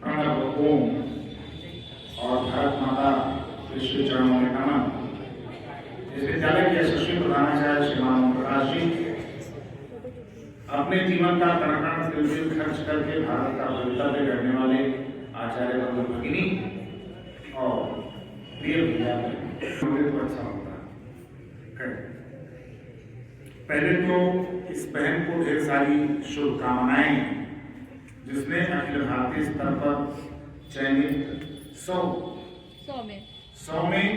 प्रणव ओम और भारत माता के श्री चरणों में नमन। इस विद्यालय के यशस्वी प्रधानाचार्य श्रीमान ओम प्रकाश जी अपने जीवन का कण-कण तिल-तिल खर्च करके भारत का भवितव्य गढ़ने वाले आचार्य बंधु भगिनी और प्रिय विद्यालय तो अच्छा होता है। पहले तो इस बहन को ढेर सारी शुभकामनाएं, जिसने अखिल भारतीय स्तर पर चयनित 100 में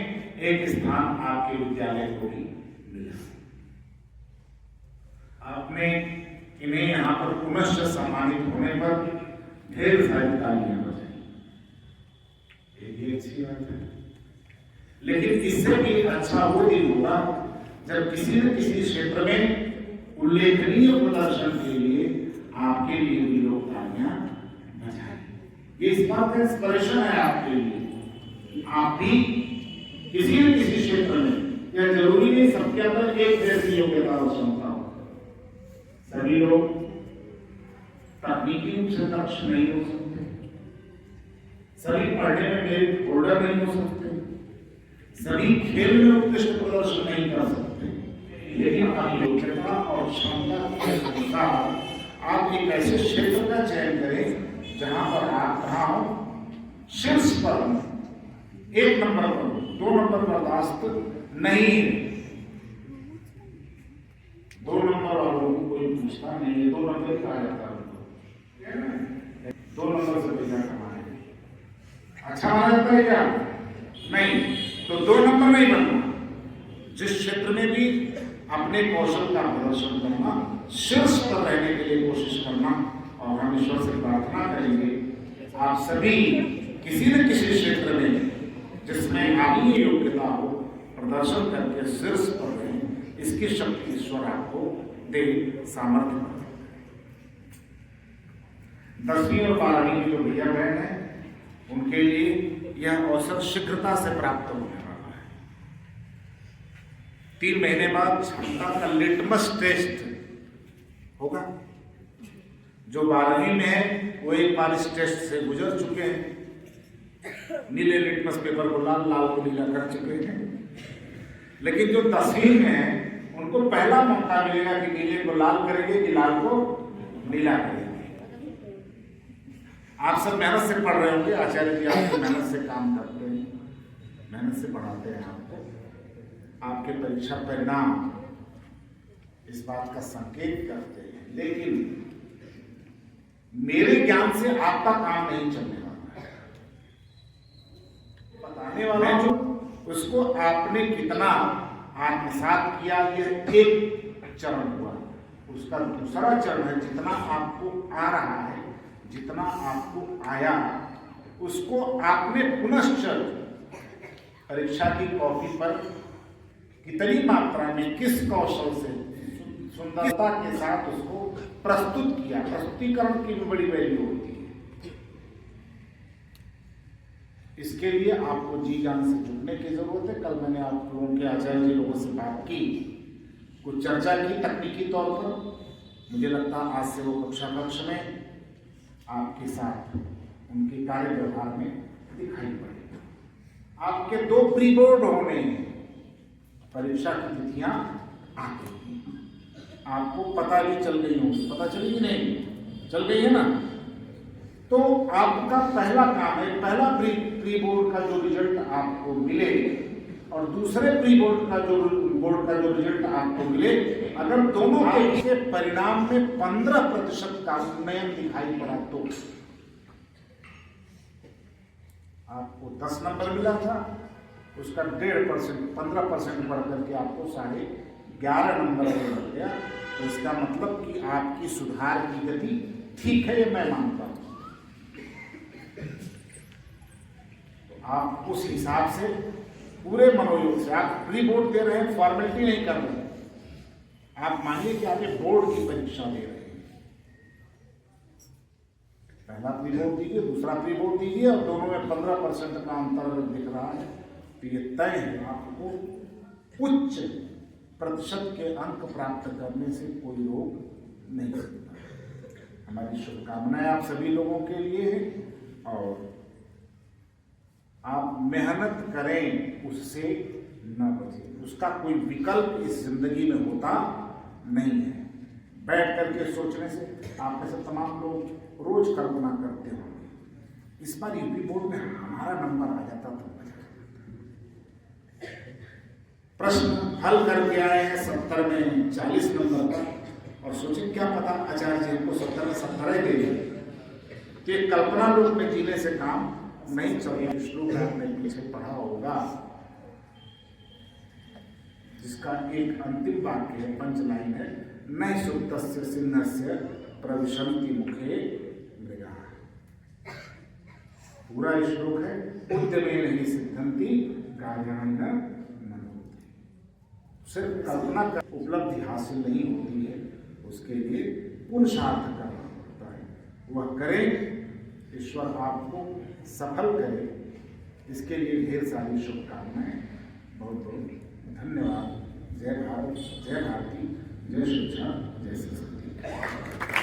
एक स्थान आपके विद्यालय को भी मिला। आपने इन्हें यहाँ पर पुनश्च सम्मानित होने पर ढेर सारी तालियां बजाई, ये भी अच्छी बात है। लेकिन इससे भी अच्छा वो दिन होगा जब किसी न किसी क्षेत्र में उल्लेखनीय प्रदर्शन के लिए आपके लिए भी लोग तालियां बजाएं। ये इस बात का इंस्पिरेशन है आपके लिए। आप भी किसी न किसी क्षेत्र में, यह जरूरी नहीं सबके अंदर एक जैसी योग्यता और क्षमता हो। सभी लोग तकनीकी रूप से दक्ष नहीं हो सकते, सभी पढ़ने में मेरिट होल्डर नहीं हो सकते, सभी खेल में उत्कृष्ट प्रदर्शन नहीं कर सकते, लेकिन अपनी योग्यता और क्षमता के अनुसार आप एक ऐसे क्षेत्र का चयन करें जहां पर आप कहा हो शीर्ष पर, 1 नंबर पर, 2 नंबर बर्दाश्त नहीं है। 2 नंबर वालों को कोई पूछता नहीं है, 2 नंबर कहा जाता है, 2 नंबर से पैसा कमाए अच्छा माना जाता है क्या? नहीं, तो 2 नंबर नहीं बनना। जिस क्षेत्र में भी अपने कौशल का प्रदर्शन करना, शीर्ष पर रहने के लिए कोशिश करना, और हम ईश्वर से प्रार्थना करेंगे आप सभी किसी न किसी क्षेत्र में जिसमें आपकी योग्यता हो प्रदर्शन करके शीर्ष पर रहें। इसकी शक्ति ईश्वर आपको दे, सामर्थ्य। 10वीं और 12वीं की जो भैया बहन है उनके लिए यह अवसर शीघ्रता से प्राप्त होने वाला है। 3 महीने बाद क्षमता का लिटमस टेस्ट होगा। जो 12वीं में है वो एक बार इस टेस्ट से गुजर चुके हैं, नीले लिटमस पेपर को लाल, लाल को नीला कर चुके हैं। लेकिन जो 10वीं में है उनको पहला मौका मिलेगा कि नीले को लाल करेंगे कि लाल को नीला करेंगे। आप सब मेहनत से पढ़ रहे होंगे, आचार्य जी आपको मेहनत से काम करते हैं, मेहनत से पढ़ाते हैं आपको। आपके परीक्षा परिणाम इस बात का संकेत करते हैं, लेकिन मेरे ज्ञान से आपका काम नहीं चलने वाला है। बताने वाला जो उसको आपने कितना आत्मसात किया, यह एक चरण हुआ। उसका दूसरा चरण है जितना आपको आ रहा है, जितना आपको आया, उसको आपने पुनश्च परीक्षा की कॉपी पर कितनी मात्रा में, किस कौशल से, सुंदरता के साथ उसको प्रस्तुत किया। प्रस्तुतिकरण की भी बड़ी वैल्यू होती है। इसके लिए आपको जी जान से जुड़ने की जरूरत है। कल मैंने आप लोगों के आचार्य जी लोगों से बात की, कुछ चर्चा की तकनीकी तौर पर। मुझे लगता है आज से वो कक्षा कक्ष में आपके साथ उनके कार्य व्यवहार में दिखाई पड़ेगा। आपके 2 प्री बोर्ड होने, परीक्षा की तिथियां आ गई, आपको पता भी चल गई होगी। पता चली कि नहीं? चल गई है ना? तो आपका पहला काम है, पहला प्री बोर्ड का जो रिजल्ट आपको मिले और दूसरे प्री बोर्ड का जो रिजल्ट आपको मिले, अगर दोनों के परिणाम में 15% का उन्नयन दिखाई पड़ा तो आपको 10 नंबर मिला था, उसका 1.5%, 15% बढ़ करके आपको 11.5 नंबर मिल गया। तो इसका मतलब कि आपकी सुधार की गति ठीक है, ये मैं मानता हूं। तो आप उस हिसाब से पूरे मनोयोग से आप प्री बोर्ड दे रहे हैं, फॉर्मेलिटी नहीं कर रहे हैं। आप मानिए कि आप बोर्ड की परीक्षा दे रहे हैं। पहला प्री बोर्ड दीजिए, दूसरा प्री बोर्ड दीजिए, और दोनों में 15% का अंतर दिख रहा है तो ये तय है आपको उच्च प्रतिशत के अंक प्राप्त करने से कोई रोक नहीं सकता। हमारी शुभकामनाएं आप सभी लोगों के लिए है और आप मेहनत करें, उससे न बचें। उसका कोई विकल्प इस जिंदगी में होता नहीं है। बैठ करके सोचने से आप में से तमाम लोग रोज कल्पना करते होंगे, इस बार यूपी बोर्ड में हमारा नंबर आ जाता तो प्रश्न हल करके आए हैं 70 में 40 नंबर पर, और सोचे क्या पता आचार्य जी हमको 70 में 70 दे दें। कि कल्पना लोक में जीने से काम नहीं चलेगा। श्लोक आपने पीछे पढ़ा होगा, जिसका एक अंतिम वाक्य है, पंच लाइन है, न सुप्तस्य सिन्नस्य प्रविशन्ति मुखे मृगाः। पूरा श्लोक है, उद्यमेन हि सिद्धन्ति कार्याणि न मनोति। सिर्फ कल्पना कर उपलब्धि हासिल नहीं होती है, उसके लिए पुरुषार्थ करना पड़ता है। वह करें, ईश्वर आपको सफल करे, इसके लिए ढेर सारी शुभकामनाएं। बहुत बहुत धन्यवाद। जय भारत, जय भारती, जय शिक्षा, जय संस्कृति।